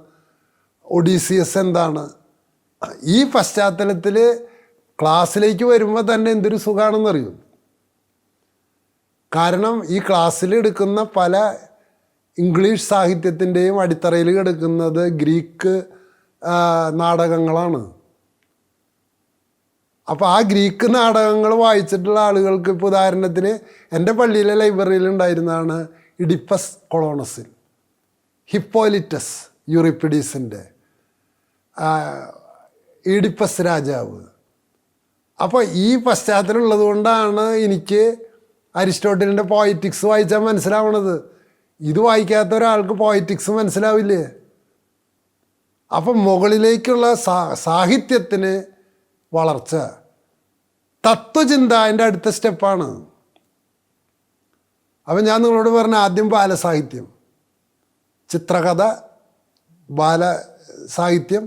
ഒഡീസിയസ് എന്താണ്, ഈ പശ്ചാത്തലത്തിൽ ക്ലാസ്സിലേക്ക് വരുമ്പോൾ തന്നെ എന്തൊരു സുഖമാണെന്നറിയും. കാരണം ഈ ക്ലാസ്സിൽ എടുക്കുന്ന പല ഇംഗ്ലീഷ് സാഹിത്യത്തിൻ്റെയും അടിത്തറയിൽ കിടക്കുന്നത് ഗ്രീക്ക് നാടകങ്ങളാണ്. അപ്പോൾ ആ ഗ്രീക്ക് നാടകങ്ങൾ വായിച്ചിട്ടുള്ള ആളുകൾക്ക്, ഇപ്പോൾ ഉദാഹരണത്തിന് എൻ്റെ പള്ളിയിലെ ലൈബ്രറിയിൽ ഉണ്ടായിരുന്നതാണ് ഇഡിപ്പസ് കൊളോണസിൽ, ഹിപ്പോലിറ്റസ് യൂറിപ്പിഡീസിൻ്റെ, ഈഡിപ്പസ് രാജാവ്. അപ്പോൾ ഈ പശ്ചാത്തലം ഉള്ളത് കൊണ്ടാണ് എനിക്ക് അരിസ്റ്റോട്ടലിൻ്റെ പോയറ്റിക്സ് വായിച്ചാൽ മനസ്സിലാവണത്. ഇത് വായിക്കാത്ത ഒരാൾക്ക് പോയറ്റിക്സ് മനസ്സിലാവില്ലേ. അപ്പം മുകളിലേക്കുള്ള സാഹിത്യത്തിന് വളർച്ച, തത്വചിന്ത അതിൻ്റെ അടുത്ത സ്റ്റെപ്പാണ്. അപ്പം ഞാൻ നിങ്ങളോട് പറഞ്ഞ ആദ്യം ബാലസാഹിത്യം, ചിത്രകഥ, ബാലസാഹിത്യം,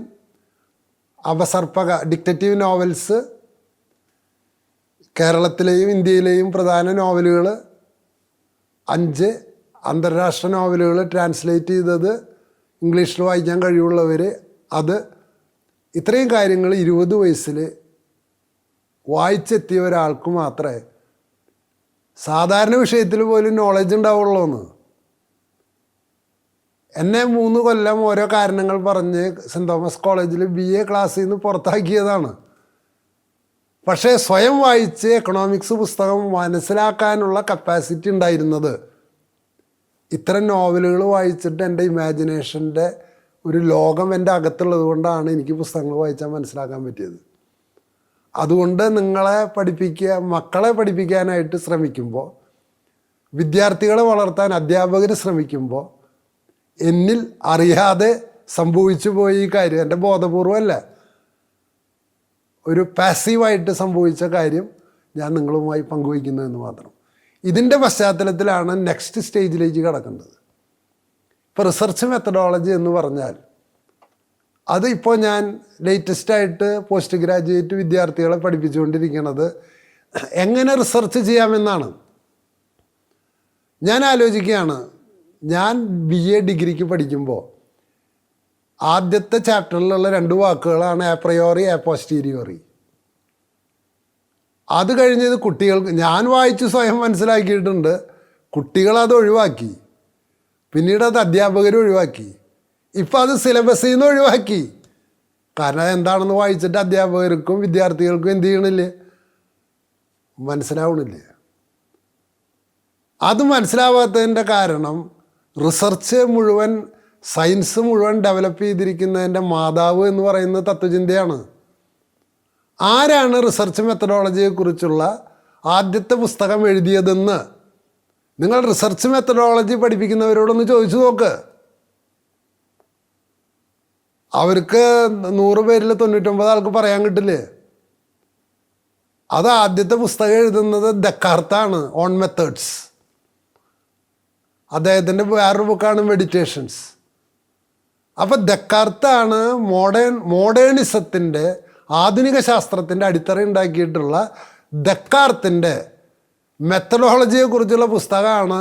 അപസർപ്പക ഡിക്റ്റേറ്റീവ് നോവൽസ്, കേരളത്തിലെയും ഇന്ത്യയിലെയും പ്രധാന നോവലുകൾ 5, അന്താരാഷ്ട്ര നോവലുകൾ ട്രാൻസ്ലേറ്റ് ചെയ്തത്, ഇംഗ്ലീഷിൽ വായിക്കാൻ കഴിവുള്ളവർ അത്, ഇത്രയും കാര്യങ്ങൾ 20 വയസ്സിൽ വായിച്ചെത്തിയ ഒരാൾക്ക് മാത്രമേ സാധാരണ വിഷയത്തിൽ പോലും നോളജ് ഉണ്ടാവുള്ളൂ എന്ന്. എന്നെ 3 കൊല്ലം ഓരോ കാരണങ്ങൾ പറഞ്ഞ് സെൻറ്റ് തോമസ് കോളേജിൽ BA ക്ലാസ്സിൽ നിന്ന് പുറത്താക്കിയതാണ്. പക്ഷേ സ്വയം വായിച്ച് എക്കണോമിക്സ് പുസ്തകം മനസ്സിലാക്കാനുള്ള കപ്പാസിറ്റി ഉണ്ടായിരുന്നത് ഇത്തരം നോവലുകൾ വായിച്ചിട്ട് എൻ്റെ ഇമാജിനേഷൻ്റെ ഒരു ലോകം എൻ്റെ അകത്തുള്ളത് കൊണ്ടാണ് എനിക്ക് പുസ്തകങ്ങൾ വായിച്ചാൽ മനസ്സിലാക്കാൻ പറ്റിയത്. അതുകൊണ്ട് മക്കളെ പഠിപ്പിക്കാനായിട്ട് ശ്രമിക്കുമ്പോൾ, വിദ്യാർത്ഥികളെ വളർത്താൻ അധ്യാപകർ ശ്രമിക്കുമ്പോൾ എന്നിൽ അറിയാതെ സംഭവിച്ചു പോയ ഈ കാര്യം, എൻ്റെ ബോധപൂർവമല്ല, ഒരു പാസീവായിട്ട് സംഭവിച്ച കാര്യം ഞാൻ നിങ്ങളുമായി പങ്കുവയ്ക്കുന്നു എന്ന് മാത്രം. ഇതിൻ്റെ പശ്ചാത്തലത്തിലാണ് നെക്സ്റ്റ് സ്റ്റേജിലേക്ക് കടക്കേണ്ടത്. ഇപ്പോൾ റിസർച്ച് മെത്തഡോളജി എന്ന് പറഞ്ഞാൽ അത് ഇപ്പോൾ ഞാൻ ലേറ്റസ്റ്റായിട്ട് പോസ്റ്റ് ഗ്രാജുവേറ്റ് വിദ്യാർത്ഥികളെ പഠിപ്പിച്ചുകൊണ്ടിരിക്കുന്നത് എങ്ങനെ റിസർച്ച് ചെയ്യാമെന്നാണ്. ഞാൻ ആലോചിക്കുകയാണ്, ഞാൻ BA ഡിഗ്രിക്ക് പഠിക്കുമ്പോൾ ആദ്യത്തെ ചാപ്റ്ററിലുള്ള 2 വാക്കുകളാണ് എപ്രയോറി എപ്പോസ്റ്റീരിയോറി. അത് കഴിഞ്ഞത് കുട്ടികൾക്ക് ഞാൻ വായിച്ച് സ്വയം മനസ്സിലാക്കിയിട്ടുണ്ട്, കുട്ടികളത് ഒഴിവാക്കി, പിന്നീട് അത് അധ്യാപകർ ഒഴിവാക്കി, ഇപ്പം അത് സിലബസിൽ നിന്ന് ഒഴിവാക്കി. കാരണം എന്താണെന്ന് വായിച്ചിട്ട് അധ്യാപകർക്കും വിദ്യാർത്ഥികൾക്കും എന്ത് ചെയ്യണില്ലേ, മനസ്സിലാവണില്ലേ. അത് മനസ്സിലാവാത്തതിൻ്റെ കാരണം റിസർച്ച് മുഴുവൻ, സയൻസ് മുഴുവൻ ഡെവലപ്പ് ചെയ്തിരിക്കുന്നതിൻ്റെ മാതാവ് എന്ന് പറയുന്ന തത്വചിന്തയാണ്. ആരാണ് റിസർച്ച് മെത്തഡോളജിയെക്കുറിച്ചുള്ള ആദ്യത്തെ പുസ്തകം എഴുതിയതെന്ന് നിങ്ങൾ റിസർച്ച് മെത്തഡോളജി പഠിപ്പിക്കുന്നവരോടൊന്ന് ചോദിച്ചു നോക്ക്. അവർക്ക് 100 പേരിൽ 99 ആൾക്ക് പറയാൻ കിട്ടില്ലേ. അത് ആദ്യത്തെ പുസ്തകം എഴുതുന്നത് ദെക്കാർത്താണ്, ഓൺ മെത്തേഡ്സ്. അദ്ദേഹത്തിൻ്റെ വേറൊരു ബുക്കാണ് മെഡിറ്റേഷൻസ്. അപ്പോൾ ദെക്കാർത്താണ് മോഡേണിസത്തിൻ്റെ, ആധുനിക ശാസ്ത്രത്തിൻ്റെ അടിത്തറ ഉണ്ടാക്കിയിട്ടുള്ള ദെക്കാർത്തിൻ്റെ മെത്തഡോളജിയെക്കുറിച്ചുള്ള പുസ്തകമാണ്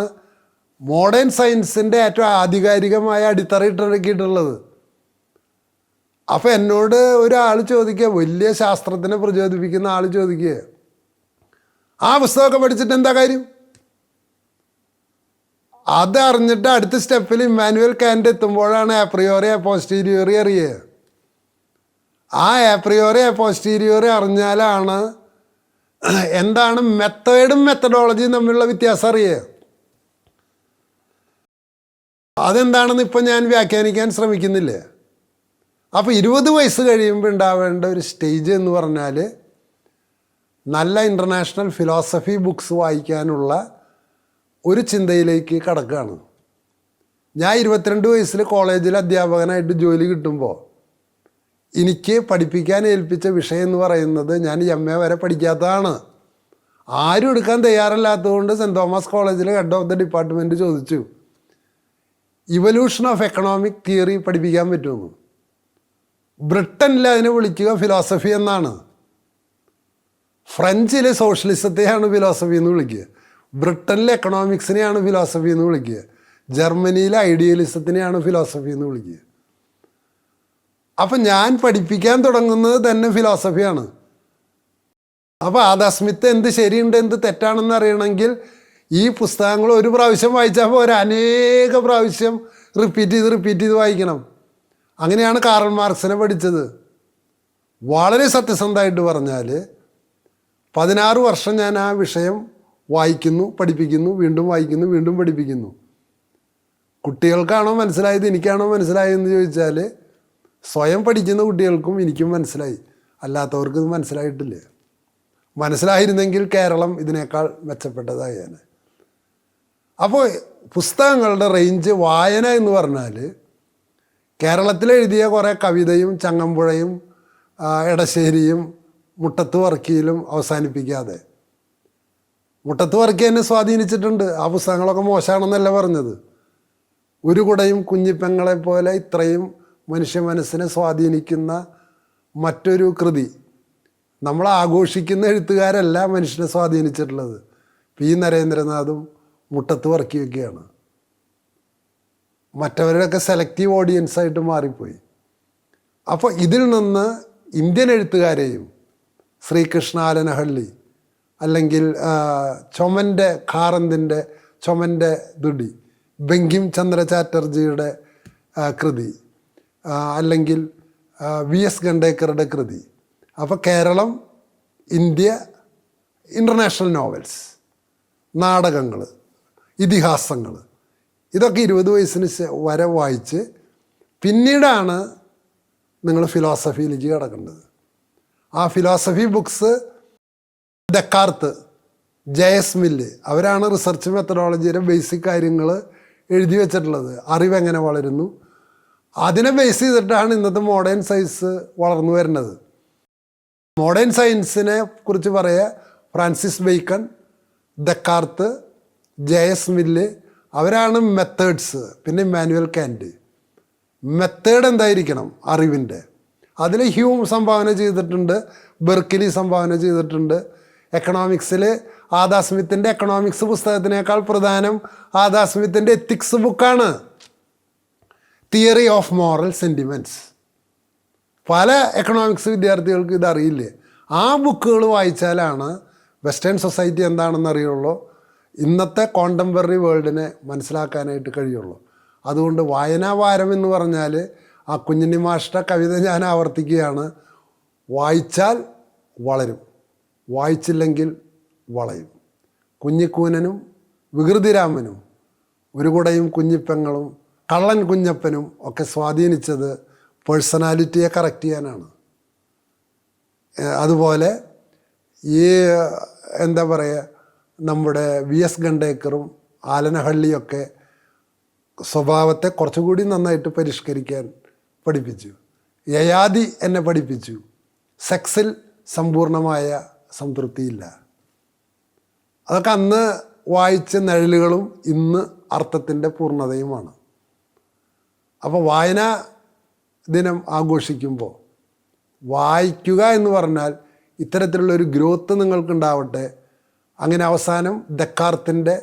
മോഡേൺ സയൻസിൻ്റെ ഏറ്റവും ആധികാരികമായ അടിത്തറ ഇട്ടിട്ടുള്ളത്. അപ്പോൾ എന്നോട് ഒരാൾ ചോദിക്കുക, വലിയ ശാസ്ത്രത്തിനെ പ്രചോദിപ്പിക്കുന്ന ആൾ ചോദിക്കുക, ആ പുസ്തകമൊക്കെ പഠിച്ചിട്ട് എന്താ കാര്യം? അതറിഞ്ഞിട്ട് അടുത്ത സ്റ്റെപ്പിൽ ഇമ്മാനുവൽ കാന്റ് എത്തുമ്പോഴാണ് എപ്രിയോറി എപ്പോസ്റ്റീരിയോറി അറിയുക. ആ എപ്രിയോറി എപ്പോസ്റ്റീരിയോറി അറിഞ്ഞാലാണ് എന്താണ് മെത്തേഡും മെത്തഡോളജിയും തമ്മിലുള്ള വ്യത്യാസം അറിയുക. അതെന്താണെന്ന് ഇപ്പം ഞാൻ വ്യാഖ്യാനിക്കാൻ ശ്രമിക്കുന്നില്ല. അപ്പോൾ 20 വയസ്സ് കഴിയുമ്പോൾ ഉണ്ടാവേണ്ട ഒരു സ്റ്റേജ് എന്ന് പറഞ്ഞാൽ നല്ല ഇൻ്റർനാഷണൽ ഫിലോസഫി ബുക്സ് വായിക്കാനുള്ള ഒരു ചിന്തയിലേക്ക് കടക്കുകയാണ്. ഞാൻ 22 വയസ്സിൽ കോളേജിൽ അധ്യാപകനായിട്ട് ജോലി കിട്ടുമ്പോൾ എനിക്ക് പഠിപ്പിക്കാൻ ഏൽപ്പിച്ച വിഷയം എന്ന് പറയുന്നത് ഞാൻ MA വരെ പഠിക്കാത്തതാണ്. ആരും എടുക്കാൻ തയ്യാറല്ലാത്തതുകൊണ്ട് സെൻറ്റ് തോമസ് കോളേജിൽ ഹെഡ് ഓഫ് ദ ഡിപ്പാർട്ട്മെൻറ്റ് ചോദിച്ചു, ഇവല്യൂഷൻ ഓഫ് എക്കണോമിക് തിയറി പഠിപ്പിക്കാൻ പറ്റുമെന്ന്. ബ്രിട്ടനിൽ അതിനെ വിളിക്കുക ഫിലോസഫി എന്നാണ്. ഫ്രഞ്ചിൽ സോഷ്യലിസത്തെയാണ് ഫിലോസഫി എന്ന് വിളിക്കുക, ബ്രിട്ടനിൽ എക്കണോമിക്സിനെയാണ് ഫിലോസഫി എന്ന് വിളിക്കുക, ജർമ്മനിയിൽ ഐഡിയലിസത്തിനെയാണ് ഫിലോസഫി എന്ന് വിളിക്കുക. അപ്പം ഞാൻ പഠിപ്പിക്കാൻ തുടങ്ങുന്നത് തന്നെ ഫിലോസഫിയാണ്. അപ്പോൾ ആദാം സ്മിത്ത് എന്ത് ശരിയുണ്ട് എന്ത് തെറ്റാണെന്ന് അറിയണമെങ്കിൽ ഈ പുസ്തകങ്ങൾ ഒരു പ്രാവശ്യം വായിച്ചാൽ പോരാ, അനേക പ്രാവശ്യം റിപ്പീറ്റ് ചെയ്ത് വായിക്കണം. അങ്ങനെയാണ് കാറൽ മാർക്സിനെ പഠിച്ചത്. വളരെ സത്യസന്ധമായിട്ട് പറഞ്ഞാൽ 16 വർഷം ഞാൻ ആ വിഷയം വായിക്കുന്നു, പഠിപ്പിക്കുന്നു, വീണ്ടും വായിക്കുന്നു, വീണ്ടും പഠിപ്പിക്കുന്നു. കുട്ടികൾക്കാണോ മനസ്സിലായത് എനിക്കാണോ മനസ്സിലായതെന്ന് ചോദിച്ചാൽ സ്വയം പഠിക്കുന്ന കുട്ടികൾക്കും എനിക്കും മനസ്സിലായി, അല്ലാത്തവർക്ക് ഇത് മനസ്സിലായിട്ടില്ല. മനസ്സിലായിരുന്നെങ്കിൽ കേരളം ഇതിനേക്കാൾ മെച്ചപ്പെട്ടതായാണ്. അപ്പോൾ പുസ്തകങ്ങളുടെ റേഞ്ച്, വായന എന്ന് പറഞ്ഞാൽ കേരളത്തിലെഴുതിയ കുറേ കവിതയും ചങ്ങമ്പുഴയും എടശ്ശേരിയും മുട്ടത്ത് വർക്കിയിലും അവസാനിപ്പിക്കാതെ, മുട്ടത്ത് വർക്കി എന്നെ സ്വാധീനിച്ചിട്ടുണ്ട്. ആ പുസ്തകങ്ങളൊക്കെ മോശമാണെന്നല്ല പറഞ്ഞത്. ഒരു കുടയും കുഞ്ഞിപ്പെങ്ങളെ പോലെ ഇത്രയും മനുഷ്യ മനസ്സിനെ സ്വാധീനിക്കുന്ന മറ്റൊരു കൃതി നമ്മൾ ആഘോഷിക്കുന്ന എഴുത്തുകാരല്ല മനുഷ്യനെ സ്വാധീനിച്ചിട്ടുള്ളത്. P. നരേന്ദ്രനാഥും മുട്ടത്ത് വർക്കിയൊക്കെയാണ്. മറ്റവരുടെയൊക്കെ സെലക്റ്റീവ് ഓഡിയൻസായിട്ട് മാറിപ്പോയി. അപ്പോൾ ഇതിൽ നിന്ന് ഇന്ത്യൻ എഴുത്തുകാരെയും ശ്രീകൃഷ്ണ ആലനഹള്ളി, അല്ലെങ്കിൽ ചൊമൻ്റെ ഖാറന്തിൻ്റെ ചൊമൻ്റെ ദുടി, ബങ്കിം ചന്ദ്ര ചാറ്റർജിയുടെ കൃതി, അല്ലെങ്കിൽ VS ഖണ്ഡേക്കറുടെ കൃതി. അപ്പോൾ കേരളം, ഇന്ത്യ, ഇൻ്റർനാഷണൽ നോവൽസ്, നാടകങ്ങൾ, ഇതിഹാസങ്ങൾ, ഇതൊക്കെ 20 വയസ്സിന് വരെ വായിച്ച് പിന്നീടാണ് നിങ്ങൾ ഫിലോസഫിയിലേക്ക് കിടക്കേണ്ടത്. ആ philosophy books Descartes, JS mill, അവരാണ് റിസർച്ച് മെത്തഡോളജിയുടെ ബേസിക് കാര്യങ്ങൾ എഴുതി വെച്ചിട്ടുള്ളത്. അറിവെങ്ങനെ വളരുന്നു, അതിനെ ബേസ് ചെയ്തിട്ടാണ് ഇന്നത്തെ മോഡേൺ സയൻസ് വളർന്നു വരുന്നത്. മോഡേൺ സയൻസിനെ കുറിച്ച് പറയുക Francis bacon, Descartes, JS mill, അവരാണ് മെത്തേഡ്സ്. പിന്നെ ഇമ്മാനുവൽ കാന്റ്. മെത്തേഡ് എന്തായിരിക്കണം? അറിവിൻ്റെ. അതിൽ ഹ്യൂം സംഭാവന ചെയ്തിട്ടുണ്ട്, ബെർക്കിലി സംഭാവന ചെയ്തിട്ടുണ്ട്. എക്കണോമിക്സിൽ ആദാം സ്മിത്തിൻ്റെ എക്കണോമിക്സ് പുസ്തകത്തിനേക്കാൾ പ്രധാനം ആദാം സ്മിത്തിൻ്റെ എത്തിക്സ് ബുക്കാണ്, തിയറി ഓഫ് മോറൽ സെൻറ്റിമെൻറ്റ്സ്. പല എക്കണോമിക്സ് വിദ്യാർത്ഥികൾക്ക് ഇതറിയില്ലേ. ആ ബുക്കുകൾ വായിച്ചാലാണ് വെസ്റ്റേൺ സൊസൈറ്റി എന്താണെന്ന് അറിയുള്ളൂ, ഇന്നത്തെ കോണ്ടംപററി വേൾഡിനെ മനസ്സിലാക്കാനായിട്ട് കഴിയുള്ളൂ. അതുകൊണ്ട് വായനാവാരം എന്ന് പറഞ്ഞാൽ ആ കുഞ്ഞുണ്ണി മാഷ്ട കവിത ഞാൻ ആവർത്തിക്കുകയാണ്: വായിച്ചാൽ വളരും, വായിച്ചില്ലെങ്കിൽ വളയും. കുഞ്ഞിക്കൂനനും വികൃതിരാമനും ഒരു കുടയും കുഞ്ഞിപ്പെങ്ങളും കള്ളൻ കുഞ്ഞപ്പനും ഒക്കെ സ്വാധീനിച്ചത് പേഴ്സണാലിറ്റിയെ കറക്റ്റ് ചെയ്യാനാണ്. അതുപോലെ ഈ എന്താ പറയുക, നമ്മുടെ VS ഖണ്ഡേക്കറും ആലനഹള്ളിയൊക്കെ സ്വഭാവത്തെ കുറച്ചുകൂടി നന്നായിട്ട് പരിഷ്കരിക്കാൻ പഠിപ്പിച്ചു. യയാതി എന്നെ പഠിപ്പിച്ചു, സെക്സിൽ സമ്പൂർണമായ സംതൃപ്തിയില്ല. അതൊക്കെ അന്ന് വായിച്ച നിഴലുകളും ഇന്ന് അർത്ഥത്തിൻ്റെ പൂർണ്ണതയുമാണ്. അപ്പോൾ വായനാ ദിനം ആഘോഷിക്കുമ്പോൾ വായിക്കുക എന്ന് പറഞ്ഞാൽ ഇത്തരത്തിലുള്ളൊരു ഗ്രോത്ത് നിങ്ങൾക്കുണ്ടാവട്ടെ. അങ്ങനെ അവസാനം ദക്കാർത്തിൻ്റെ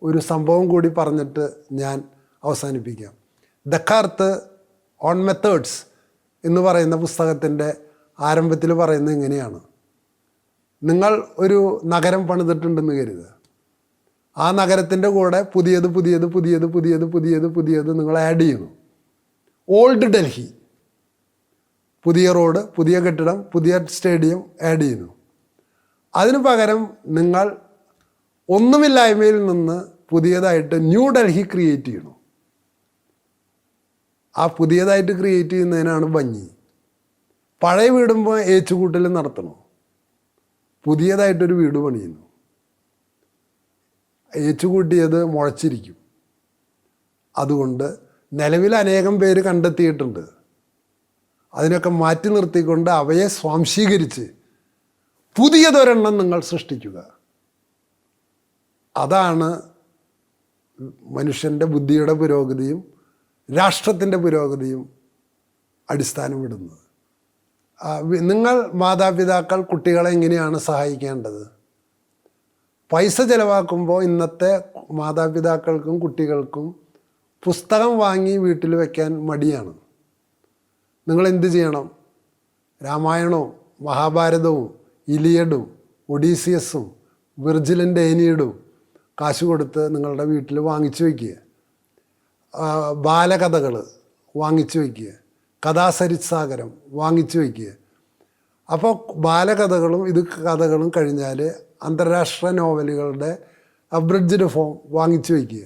ഒരു സംഭവം കൂടി പറഞ്ഞിട്ട് ഞാൻ അവസാനിപ്പിക്കാം. ദക്കാർത്ത് ഓൺ മെത്തേഡ്സ് എന്ന് പറയുന്ന പുസ്തകത്തിൻ്റെ ആരംഭത്തിൽ പറയുന്നത് ഇങ്ങനെയാണ്: നിങ്ങൾ ഒരു നഗരം പണിതിട്ടുണ്ടെന്ന് കരുതുക. ആ നഗരത്തിൻ്റെ കൂടെ പുതിയത് പുതിയത് പുതിയത് പുതിയത് പുതിയത് പുതിയത് നിങ്ങൾ ആഡ് ചെയ്യുന്നു. ഓൾഡ് ഡൽഹി, പുതിയ റോഡ്, പുതിയ കെട്ടിടം, പുതിയ സ്റ്റേഡിയം ആഡ് ചെയ്യുന്നു. അതിനു പകരം നിങ്ങൾ ഒന്നുമില്ലായ്മയിൽ നിന്ന് പുതിയതായിട്ട് ന്യൂ ഡൽഹി ക്രിയേറ്റ് ചെയ്യണം. ആ പുതിയതായിട്ട് ക്രിയേറ്റ് ചെയ്യുന്നതിനാണ് ഭംഗി. പഴയ വീടുമ്പോൾ ഏച്ചുകൂട്ടൽ നടത്തണം, പുതിയതായിട്ടൊരു വീട് പണിയുന്നു. ഏച്ചുകൂട്ടിയത് മുളച്ചിരിക്കും. അതുകൊണ്ട് നിലവിൽ അനേകം പേര് കണ്ടെത്തിയിട്ടുണ്ട്. അതിനൊക്കെ മാറ്റി നിർത്തിക്കൊണ്ട് അവയെ സ്വാംശീകരിച്ച് പുതിയതൊരെണ്ണം നിങ്ങൾ സൃഷ്ടിക്കുക. അതാണ് മനുഷ്യൻ്റെ ബുദ്ധിയുടെ പുരോഗതിയും രാഷ്ട്രത്തിൻ്റെ പുരോഗതിയും അടിസ്ഥാനം വിടുന്നത്. നിങ്ങൾ മാതാപിതാക്കൾ കുട്ടികളെ എങ്ങനെയാണ് സഹായിക്കേണ്ടത്? പൈസ ചിലവാക്കുമ്പോൾ ഇന്നത്തെ മാതാപിതാക്കൾക്കും കുട്ടികൾക്കും പുസ്തകം വാങ്ങി വീട്ടിൽ വയ്ക്കാൻ മടിയാണ്. നിങ്ങൾ എന്ത് ചെയ്യണം? രാമായണവും മഹാഭാരതവും ഇലിയഡും ഒഡീസിയസും വിർജിലിൻ്റെ ഏനിയഡും കാശ് കൊടുത്ത് നിങ്ങളുടെ വീട്ടിൽ വാങ്ങിച്ചു വയ്ക്കുക. ബാലകഥകൾ വാങ്ങിച്ചു വയ്ക്കുക. കഥാസരിത്സാഗരം വാങ്ങിച്ചു വയ്ക്കുക. അപ്പോൾ ബാലകഥകളും കഥകളും കഴിഞ്ഞാൽ അന്താരാഷ്ട്ര നോവലുകളുടെ അബ്രിഡ്ജ്ഡ് ഫോം വാങ്ങിച്ചു വയ്ക്കുക.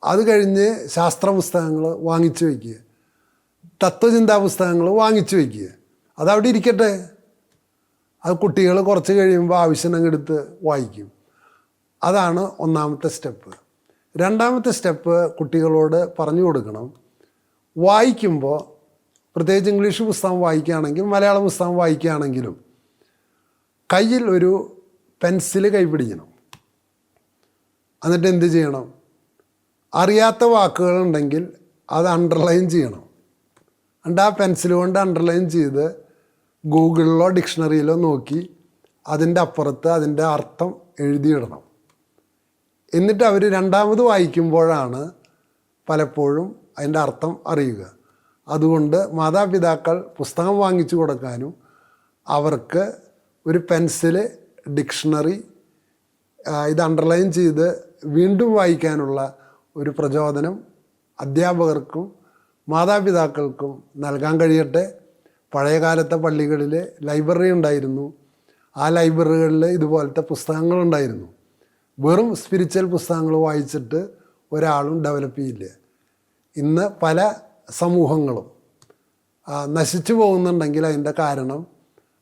അത് കഴിഞ്ഞ് ശാസ്ത്ര പുസ്തകങ്ങൾ വാങ്ങിച്ചു വയ്ക്കുക. തത്വചിന്താ പുസ്തകങ്ങൾ വാങ്ങിച്ചു വയ്ക്കുക. അതവിടെ ഇരിക്കട്ടെ. അത് കുട്ടികൾ കുറച്ച് കഴിയുമ്പോൾ ആവശ്യമെടുത്ത് വായിക്കും. അതാണ് ഒന്നാമത്തെ സ്റ്റെപ്പ്. രണ്ടാമത്തെ സ്റ്റെപ്പ് കുട്ടികളോട് പറഞ്ഞു കൊടുക്കണം, വായിക്കുമ്പോൾ പ്രത്യേകിച്ച് ഇംഗ്ലീഷ് പുസ്തകം വായിക്കുകയാണെങ്കിലും മലയാള പുസ്തകം വായിക്കുകയാണെങ്കിലും കയ്യിൽ ഒരു പെൻസിൽ കൈപിടിക്കണം. എന്നിട്ട് എന്ത് ചെയ്യണം? അറിയാത്ത വാക്കുകളുണ്ടെങ്കിൽ അത് അണ്ടർലൈൻ ചെയ്യണം. എന്നിട്ട് ആ പെൻസിൽ കൊണ്ട് അണ്ടർലൈൻ ചെയ്ത് ഗൂഗിളിലോ ഡിക്ഷണറിയിലോ നോക്കി അതിൻ്റെ അപ്പുറത്ത് അതിൻ്റെ അർത്ഥം എഴുതിയിടണം. എന്നിട്ട് അവർ രണ്ടാമത് വായിക്കുമ്പോഴാണ് പലപ്പോഴും അതിൻ്റെ അർത്ഥം അറിയുക. അതുകൊണ്ട് മാതാപിതാക്കൾ പുസ്തകം വാങ്ങിച്ചു കൊടുക്കാനും അവർക്ക് ഒരു പെൻസില്, ഡിക്ഷണറി ഇത് അണ്ടർലൈൻ ചെയ്ത് വീണ്ടും വായിക്കാനുള്ള ഒരു പ്രചോദനം അധ്യാപകർക്കും മാതാപിതാക്കൾക്കും നൽകാൻ കഴിയട്ടെ. പഴയകാലത്തെ പള്ളികളിൽ ലൈബ്രറി ഉണ്ടായിരുന്നു. ആ ലൈബ്രറികളിൽ ഇതുപോലത്തെ പുസ്തകങ്ങളുണ്ടായിരുന്നു. വെറും സ്പിരിച്വൽ പുസ്തകങ്ങൾ വായിച്ചിട്ട് ഒരാളും ഡെവലപ്പ് ചെയ്യില്ല. ഇന്ന് പല സമൂഹങ്ങളും നശിച്ചു പോകുന്നുണ്ടെങ്കിൽ അതിൻ്റെ കാരണം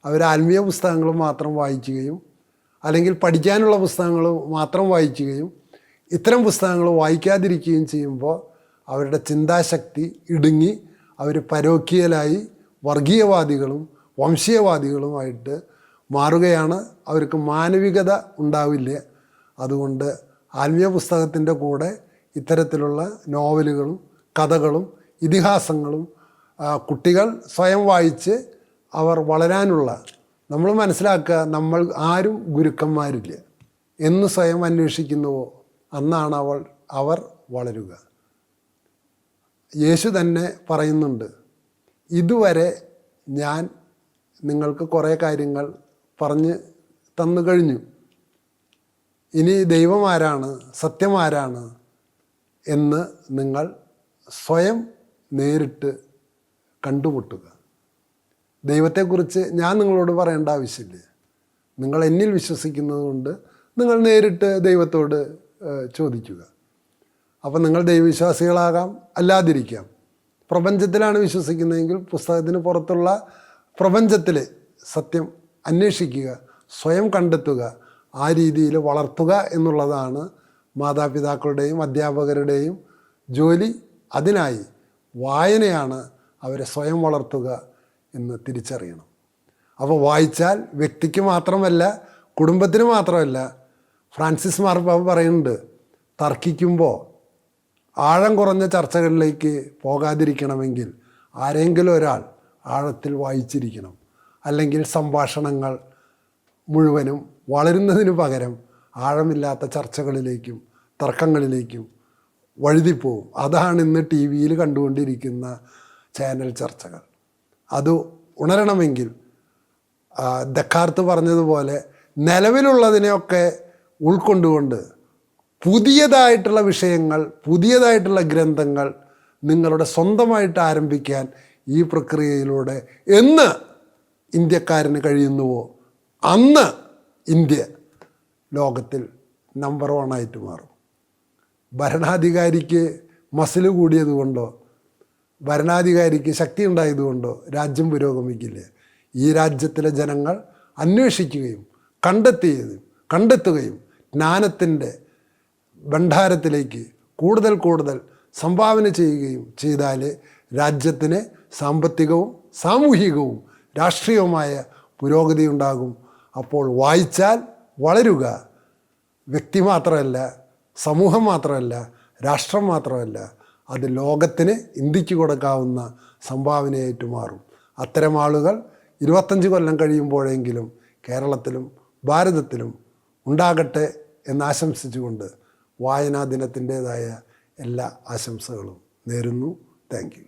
അവർ ആത്മീയ പുസ്തകങ്ങൾ മാത്രം വായിക്കുകയും അല്ലെങ്കിൽ പഠിക്കാനുള്ള പുസ്തകങ്ങൾ മാത്രം വായിക്കുകയും ഇത്തരം പുസ്തകങ്ങൾ വായിക്കാതിരിക്കുകയും ചെയ്യുമ്പോൾ അവരുടെ ചിന്താശക്തി ഇടുങ്ങി അവർ പരോക്കിയലായി വർഗീയവാദികളും വംശീയവാദികളുമായിട്ട് മാറുകയാണ്. അവർക്ക് മാനവികത ഉണ്ടാവില്ല. അതുകൊണ്ട് ആത്മീയ പുസ്തകത്തിൻ്റെ കൂടെ ഇത്തരത്തിലുള്ള നോവലുകളും കഥകളും ഇതിഹാസങ്ങളും കുട്ടികൾ സ്വയം വായിച്ച് അവർ വളരാനുള്ള, നമ്മൾ മനസ്സിലാക്കുക, നമ്മൾ ആരും ഗുരുക്കന്മാരില്ല. എന്ന് സ്വയം അന്വേഷിക്കുന്നുവോ അന്നാണ് അവർ വളരുക. യേശു തന്നെ പറയുന്നുണ്ട്, ഇതുവരെ ഞാൻ നിങ്ങൾക്ക് കുറേ കാര്യങ്ങൾ പറഞ്ഞ് തന്നു കഴിഞ്ഞു. ഇനി ദൈവം ആരാണ്, സത്യം ആരാണ് എന്ന് നിങ്ങൾ സ്വയം നേരിട്ട് കണ്ടുമുട്ടുക. ദൈവത്തെക്കുറിച്ച് ഞാൻ നിങ്ങളോട് പറയേണ്ട ആവശ്യമില്ല. നിങ്ങൾ എന്നിൽ വിശ്വസിക്കുന്നത് കൊണ്ട് നിങ്ങൾ നേരിട്ട് ദൈവത്തോട് ചോദിക്കുക. അപ്പം നിങ്ങൾ ദൈവവിശ്വാസികളാകാം, അല്ലാതിരിക്കാം. പ്രപഞ്ചത്തിലാണ് വിശ്വസിക്കുന്നതെങ്കിൽ പുസ്തകത്തിന് പുറത്തുള്ള പ്രപഞ്ചത്തിൽ സത്യം അന്വേഷിക്കുക, സ്വയം കണ്ടെത്തുക, ആ രീതിയിൽ വളർത്തുക എന്നുള്ളതാണ് മാതാപിതാക്കളുടെയും അധ്യാപകരുടെയും ജോലി. അതിനായി വായനയാണ് അവരെ സ്വയം വളർത്തുക എന്ന് തിരിച്ചറിയണം. അപ്പോൾ വായിച്ചാൽ വ്യക്തിക്ക് മാത്രമല്ല, കുടുംബത്തിന് മാത്രമല്ല. ഫ്രാൻസിസ് മാർപ്പാപ്പ പറയുന്നുണ്ട്, തർക്കിക്കുമ്പോൾ ആഴം കുറഞ്ഞ ചർച്ചകളിലേക്ക് പോകാതിരിക്കണമെങ്കിൽ ആരെങ്കിലും ഒരാൾ ആഴത്തിൽ വായിച്ചിരിക്കണം. അല്ലെങ്കിൽ സംഭാഷണങ്ങൾ മുഴുവനും വളരുന്നതിന് പകരം ആഴമില്ലാത്ത ചർച്ചകളിലേക്കും തർക്കങ്ങളിലേക്കും വഴുതിപ്പോവും. അതാണ് ഇന്ന് ടി വിയിൽ കണ്ടുകൊണ്ടിരിക്കുന്ന ചാനൽ ചർച്ചകൾ. അത് ഉണരണമെങ്കിൽ ദക്കാർത്ത് പറഞ്ഞതുപോലെ നിലവിലുള്ളതിനെയൊക്കെ ഉൾക്കൊണ്ടുകൊണ്ട് പുതിയതായിട്ടുള്ള വിഷയങ്ങൾ, പുതിയതായിട്ടുള്ള ഗ്രന്ഥങ്ങൾ നിങ്ങളുടെ സ്വന്തമായിട്ട് ആരംഭിക്കാൻ ഈ പ്രക്രിയയിലൂടെ എന്ന് ഇന്ത്യക്കാരന് കഴിയുന്നുവോ അന്ന് ഇന്ത്യ ലോകത്തിൽ നമ്പർ 1 ആയിട്ട് മാറും. ഭരണാധികാരിക്ക് മസിൽ കൂടിയതുകൊണ്ടോ ഭരണാധികാരിക്ക് ശക്തി ഉണ്ടായതുകൊണ്ടോ രാജ്യം പുരോഗമിക്കില്ല. ഈ രാജ്യത്തിലെ ജനങ്ങൾ അന്വേഷിക്കുകയും കണ്ടെത്തുകയും ജ്ഞാനത്തിൻ്റെ ഭണ്ഡാരത്തിലേക്ക് കൂടുതൽ സംഭാവന ചെയ്യുകയും ചെയ്താൽ രാജ്യത്തിന് സാമ്പത്തികവും സാമൂഹികവും രാഷ്ട്രീയവുമായ പുരോഗതി ഉണ്ടാകും. അപ്പോൾ വായിച്ചാൽ വളരുക. വ്യക്തി മാത്രമല്ല, സമൂഹം മാത്രമല്ല, രാഷ്ട്രം മാത്രമല്ല, അത് ലോകത്തിന് ഇന്ത്യക്ക് കൊടുക്കാവുന്ന സംഭാവനയായിട്ട് മാറും. അത്തരം ആളുകൾ 25 കൊല്ലം കഴിയുമ്പോഴെങ്കിലും കേരളത്തിലും ഭാരതത്തിലും ഉണ്ടാകട്ടെ എന്നാശംസിച്ചുകൊണ്ട് വായനാ ദിനത്തിൻ്റേതായ എല്ലാ ആശംസകളും നേരുന്നു. Thank you.